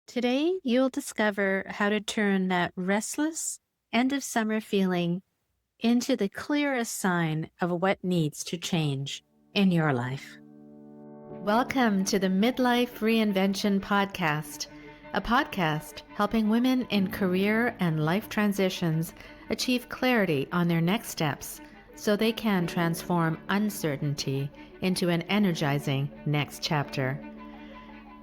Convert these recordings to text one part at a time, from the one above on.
Today, you'll discover how to turn that restless end of summer feeling into the clearest sign of what needs to change in your life. Welcome to the Midlife Reinvention Podcast, a podcast helping women in career and life transitions achieve clarity on their next steps so they can transform uncertainty into an energizing next chapter.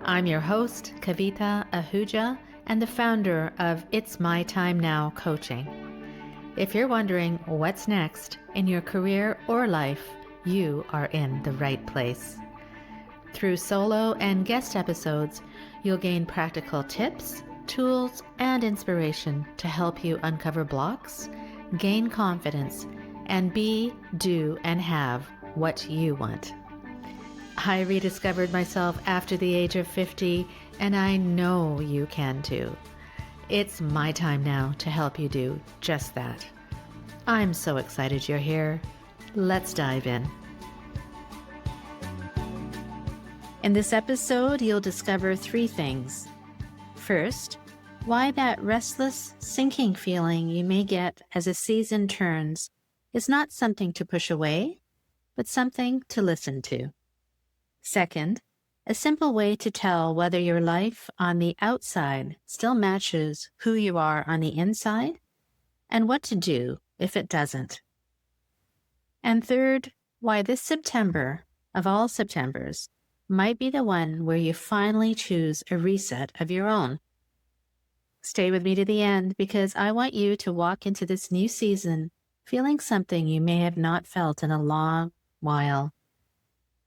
I'm your host, Kavita Ahuja, and the founder of It's My Time Now Coaching. If you're wondering what's next in your career or life, you are in the right place. Through solo and guest episodes, you'll gain practical tips, tools, and inspiration to help you uncover blocks, gain confidence, and be, do, and have what you want. I rediscovered myself after the age of 50, and I know you can too. It's my time now to help you do just that. I'm so excited you're here. Let's dive in. In this episode, you'll discover 3 things. First, why that restless, sinking feeling you may get as a season turns is not something to push away, but something to listen to. Second, a simple way to tell whether your life on the outside still matches who you are on the inside, and what to do if it doesn't. And third, why this September, of all Septembers, might be the one where you finally choose a reset of your own. Stay with me to the end because I want you to walk into this new season feeling something you may have not felt in a long while,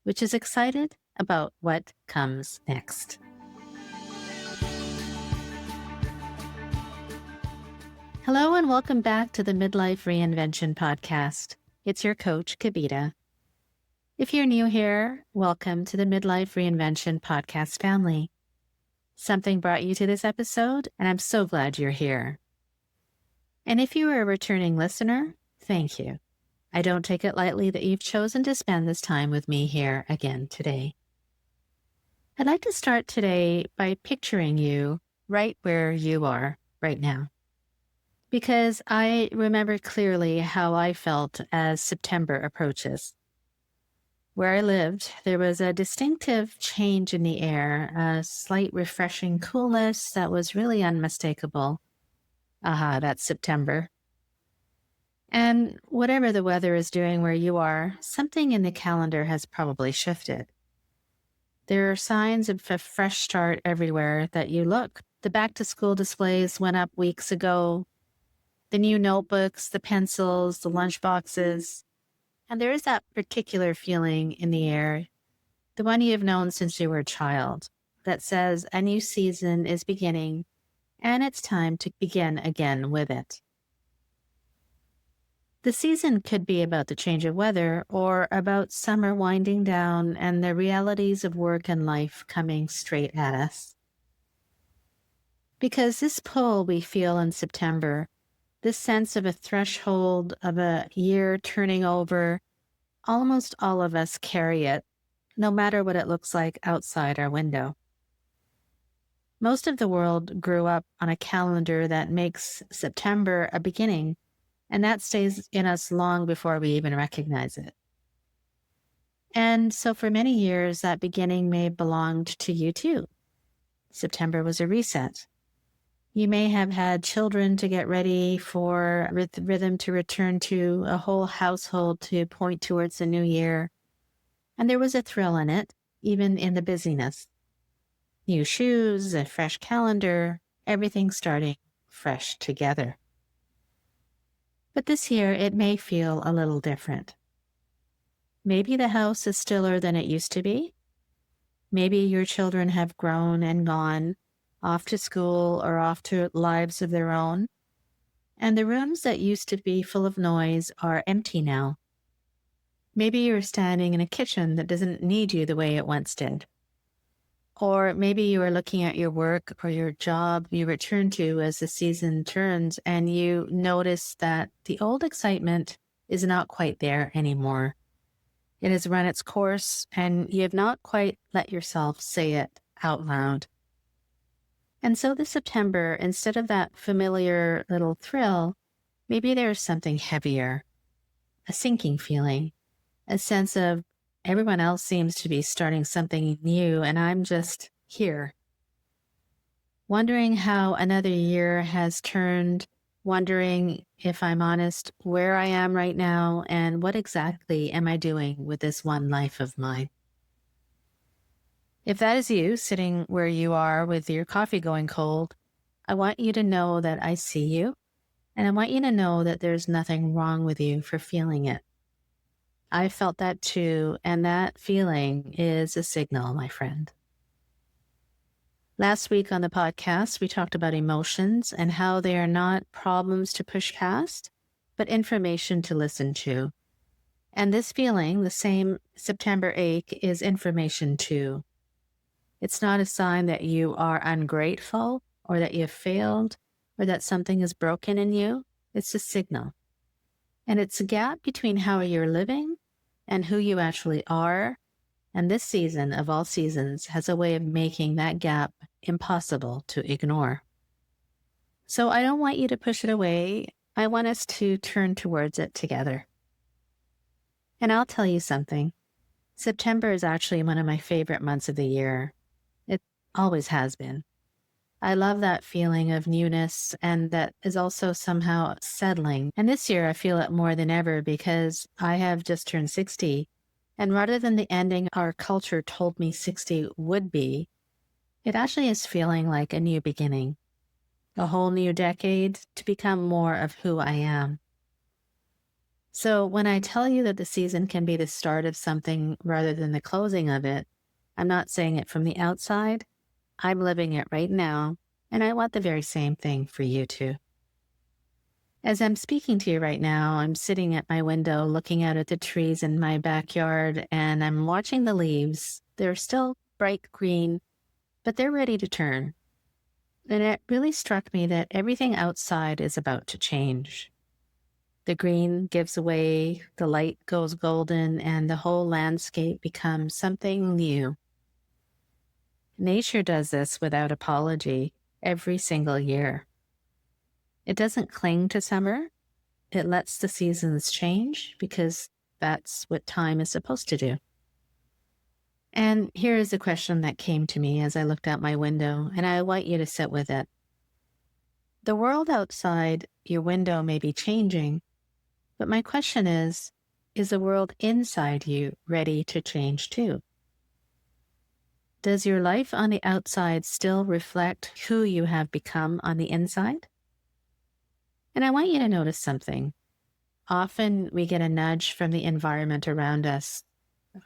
which is excited about what comes next. Hello and welcome back to the Midlife Reinvention Podcast. It's your coach, Kavita. If you're new here, welcome to the Midlife Reinvention Podcast family. Something brought you to this episode, and I'm so glad you're here. And if you are a returning listener, thank you. I don't take it lightly that you've chosen to spend this time with me here again today. I'd like to start today by picturing you right where you are right now, because I remember clearly how I felt as September approaches. Where I lived, there was a distinctive change in the air, a slight refreshing coolness that was really unmistakable. Aha, that's September. And whatever the weather is doing where you are, something in the calendar has probably shifted. There are signs of a fresh start everywhere that you look. The back-to-school displays went up weeks ago. The new notebooks, the pencils, the lunch boxes. And there is that particular feeling in the air, the one you have known since you were a child, that says a new season is beginning and it's time to begin again with it. The season could be about the change of weather or about summer winding down and the realities of work and life coming straight at us. Because this pull we feel in September, this sense of a threshold of a year turning over, almost all of us carry it, no matter what it looks like outside our window. Most of the world grew up on a calendar that makes September a beginning, and that stays in us long before we even recognize it. And so for many years, that beginning may have belonged to you too. September was a reset. You may have had children to get ready for rhythm to return to, a whole household to point towards the new year. And there was a thrill in it, even in the busyness. New shoes, a fresh calendar, everything starting fresh together. But this year, it may feel a little different. Maybe the house is stiller than it used to be. Maybe your children have grown and gone off to school or off to lives of their own. And the rooms that used to be full of noise are empty now. Maybe you're standing in a kitchen that doesn't need you the way it once did. Or maybe you are looking at your work or your job you return to as the season turns and you notice that the old excitement is not quite there anymore. It has run its course and you have not quite let yourself say it out loud. And so this September, instead of that familiar little thrill, maybe there's something heavier, a sinking feeling, a sense of everyone else seems to be starting something new and I'm just here. Wondering how another year has turned, wondering if I'm honest where I am right now and what exactly am I doing with this one life of mine. If that is you sitting where you are with your coffee going cold, I want you to know that I see you and I want you to know that there's nothing wrong with you for feeling it. I felt that too, and that feeling is a signal, my friend. Last week on the podcast, we talked about emotions and how they are not problems to push past, but information to listen to. And this feeling, the same September ache, is information too. It's not a sign that you are ungrateful or that you have failed or that something is broken in you. It's a signal. And it's a gap between how you're living and who you actually are. And this season of all seasons has a way of making that gap impossible to ignore. So I don't want you to push it away. I want us to turn towards it together. And I'll tell you something. September is actually one of my favorite months of the year. It always has been. I love that feeling of newness and that is also somehow settling. And this year I feel it more than ever because I have just turned 60. And rather than the ending our culture told me 60 would be, it actually is feeling like a new beginning, a whole new decade to become more of who I am. So when I tell you that the season can be the start of something rather than the closing of it, I'm not saying it from the outside. I'm living it right now, and I want the very same thing for you too. As I'm speaking to you right now, I'm sitting at my window looking out at the trees in my backyard, and I'm watching the leaves. They're still bright green, but they're ready to turn. And it really struck me that everything outside is about to change. The green gives away, the light goes golden, and the whole landscape becomes something new. Nature does this without apology every single year. It doesn't cling to summer. It lets the seasons change because that's what time is supposed to do. And here is a question that came to me as I looked out my window, and I want you to sit with it. The world outside your window may be changing, but my question is the world inside you ready to change too? Does your life on the outside still reflect who you have become on the inside? And I want you to notice something. Often we get a nudge from the environment around us.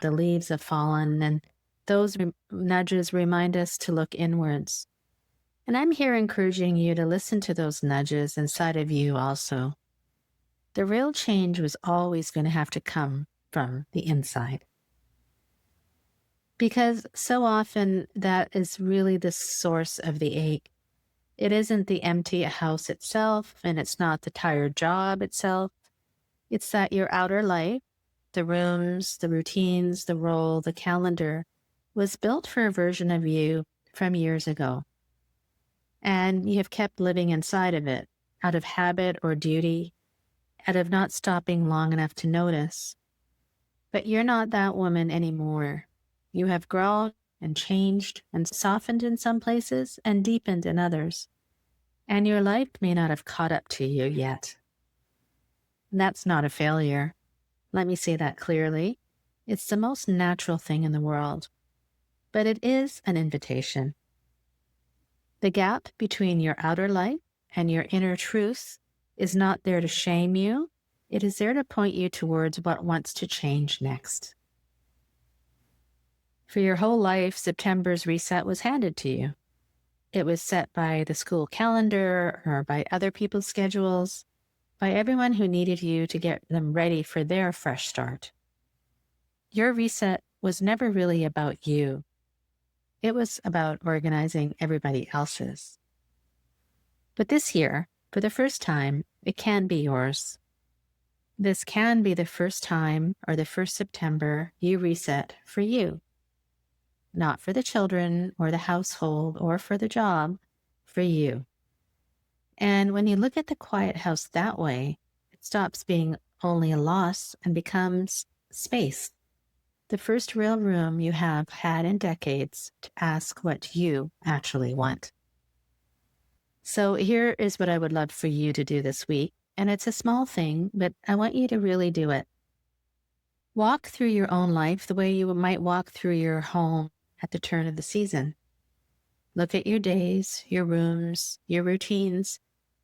The leaves have fallen, and those nudges remind us to look inwards. And I'm here encouraging you to listen to those nudges inside of you also. The real change was always going to have to come from the inside. Because so often that is really the source of the ache. It isn't the empty house itself, and it's not the tired job itself. It's that your outer life, the rooms, the routines, the role, the calendar, was built for a version of you from years ago. And you have kept living inside of it, out of habit or duty, out of not stopping long enough to notice. But you're not that woman anymore. You have grown and changed and softened in some places and deepened in others. And your life may not have caught up to you yet. And that's not a failure. Let me say that clearly. It's the most natural thing in the world. But it is an invitation. The gap between your outer life and your inner truth is not there to shame you. It is there to point you towards what wants to change next. For your whole life, September's reset was handed to you. It was set by the school calendar or by other people's schedules, by everyone who needed you to get them ready for their fresh start. Your reset was never really about you. It was about organizing everybody else's. But this year, for the first time, it can be yours. This can be the first time or the first September you reset for you. Not for the children or the household or for the job, for you. And when you look at the quiet house that way, it stops being only a loss and becomes space. The first real room you have had in decades to ask what you actually want. So here is what I would love for you to do this week. And it's a small thing, but I want you to really do it. Walk through your own life the way you might walk through your home at the turn of the season. Look at your days, your rooms, your routines,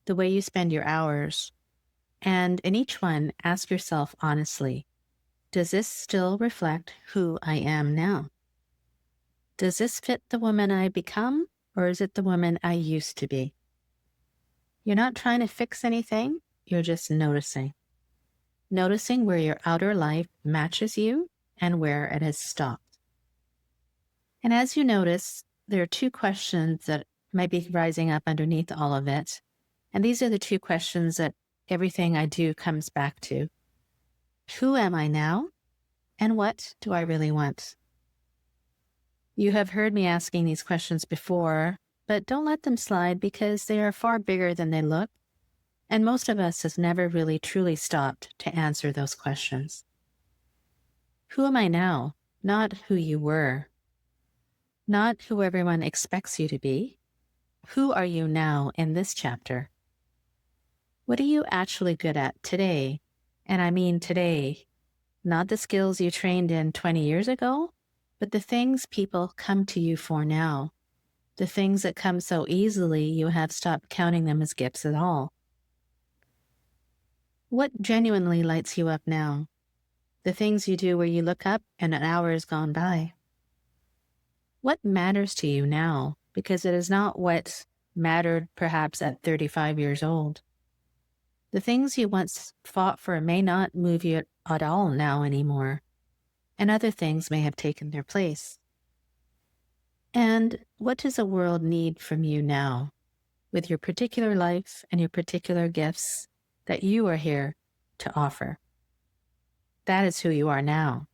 the way you spend your hours. And in each one, ask yourself honestly, does this still reflect who I am now? Does this fit the woman I become, or is it the woman I used to be? You're not trying to fix anything, you're just noticing. Noticing where your outer life matches you and where it has stopped. And as you notice, there are two questions that might be rising up underneath all of it. And these are the two questions that everything I do comes back to. Who am I now? And what do I really want? You have heard me asking these questions before, but don't let them slide because they are far bigger than they look. And most of us has never really truly stopped to answer those questions. Who am I now? Not who you were. Not who everyone expects you to be. Who are you now in this chapter? What are you actually good at today? And I mean today, not the skills you trained in 20 years ago, but the things people come to you for now. The things that come so easily you have stopped counting them as gifts at all. What genuinely lights you up now? The things you do where you look up and an hour has gone by. What matters to you now? Because it is not what mattered perhaps at 35 years old. The things you once fought for may not move you at all now anymore, and other things may have taken their place. And what does the world need from you now, with your particular life and your particular gifts that you are here to offer? That is who you are now.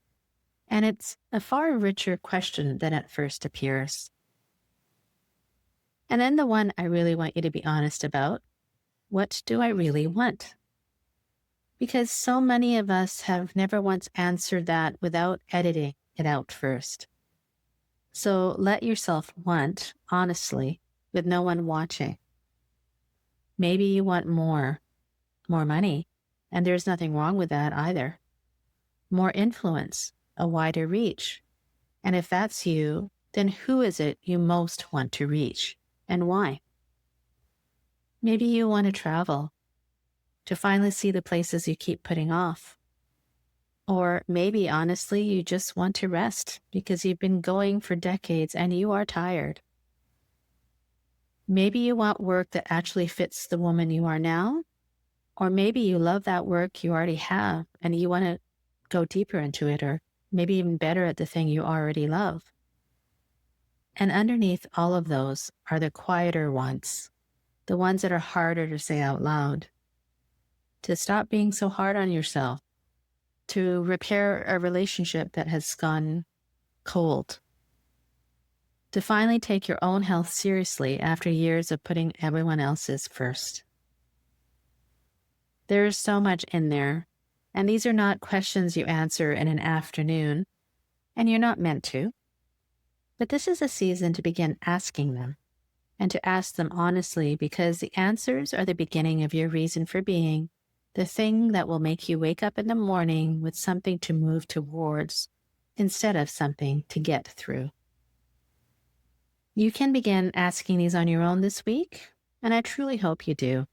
And it's a far richer question than at first appears. And then the one I really want you to be honest about, what do I really want? Because so many of us have never once answered that without editing it out first. So let yourself want, honestly, with no one watching. Maybe you want more money, and there's nothing wrong with that either. More influence, a wider reach. And if that's you, then who is it you most want to reach and why? Maybe you want to travel, to finally see the places you keep putting off. Or maybe, honestly, you just want to rest because you've been going for decades and you are tired. Maybe you want work that actually fits the woman you are now. Or maybe you love that work you already have and you want to go deeper into it, or maybe even better at the thing you already love. And underneath all of those are the quieter ones, the ones that are harder to say out loud. To stop being so hard on yourself, to repair a relationship that has gone cold, to finally take your own health seriously after years of putting everyone else's first. There is so much in there, and these are not questions you answer in an afternoon, and you're not meant to. But this is a season to begin asking them, and to ask them honestly, because the answers are the beginning of your reason for being, the thing that will make you wake up in the morning with something to move towards instead of something to get through. You can begin asking these on your own this week, and I truly hope you do.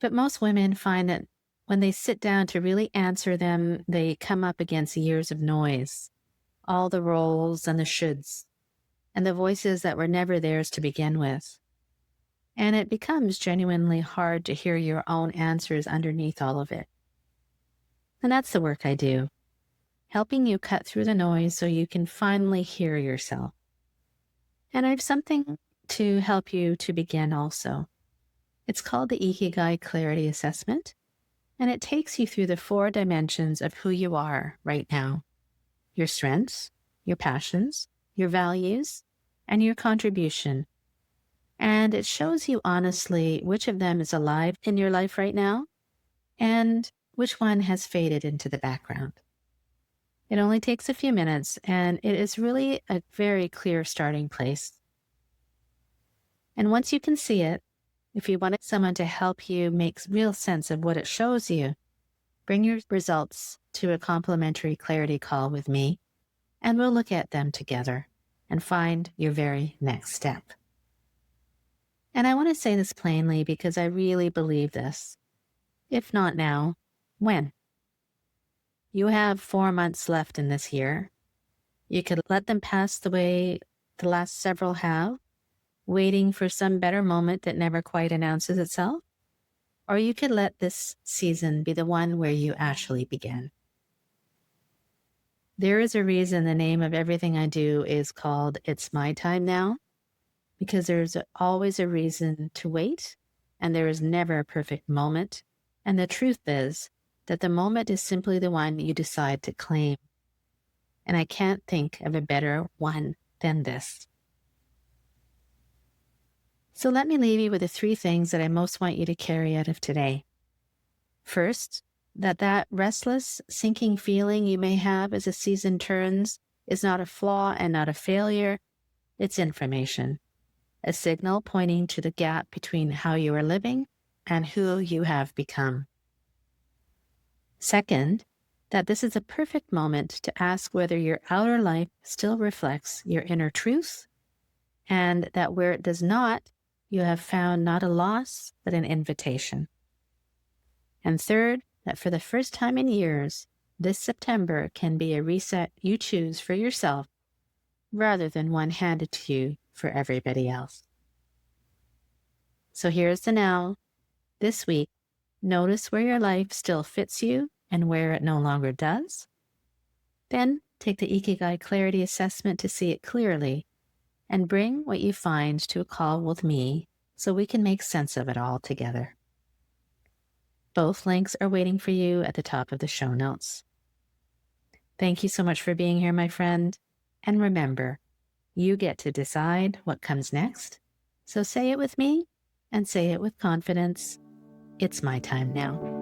But most women find that when they sit down to really answer them, they come up against years of noise, all the roles and the shoulds, and the voices that were never theirs to begin with. And it becomes genuinely hard to hear your own answers underneath all of it. And that's the work I do, helping you cut through the noise so you can finally hear yourself. And I have something to help you to begin also. It's called the Ikigai Clarity Assessment, and it takes you through the 4 dimensions of who you are right now: your strengths, your passions, your values, and your contribution. And it shows you honestly which of them is alive in your life right now and which one has faded into the background. It only takes a few minutes, and it is really a very clear starting place. And once you can see it, if you wanted someone to help you make real sense of what it shows you, bring your results to a complimentary clarity call with me, and we'll look at them together and find your very next step. And I want to say this plainly because I really believe this. If not now, when? You have 4 months left in this year. You could let them pass the way the last several have, waiting for some better moment that never quite announces itself. Or you could let this season be the one where you actually begin. There is a reason the name of everything I do is called It's My Time Now, because there's always a reason to wait, and there is never a perfect moment. And the truth is that the moment is simply the one you decide to claim. And I can't think of a better one than this. So let me leave you with the 3 things that I most want you to carry out of today. First, that restless, sinking feeling you may have as a season turns is not a flaw and not a failure. It's information, a signal pointing to the gap between how you are living and who you have become. Second, that this is a perfect moment to ask whether your outer life still reflects your inner truth, and that where it does not, you have found not a loss, but an invitation. And third, that for the first time in years, this September can be a reset you choose for yourself rather than one handed to you for everybody else. So here's the now. This week, notice where your life still fits you and where it no longer does. Then take the Ikigai clarity assessment to see it clearly and bring what you find to a call with me so we can make sense of it all together. Both links are waiting for you at the top of the show notes. Thank you so much for being here, my friend. And remember, you get to decide what comes next. So say it with me and say it with confidence. It's my time now.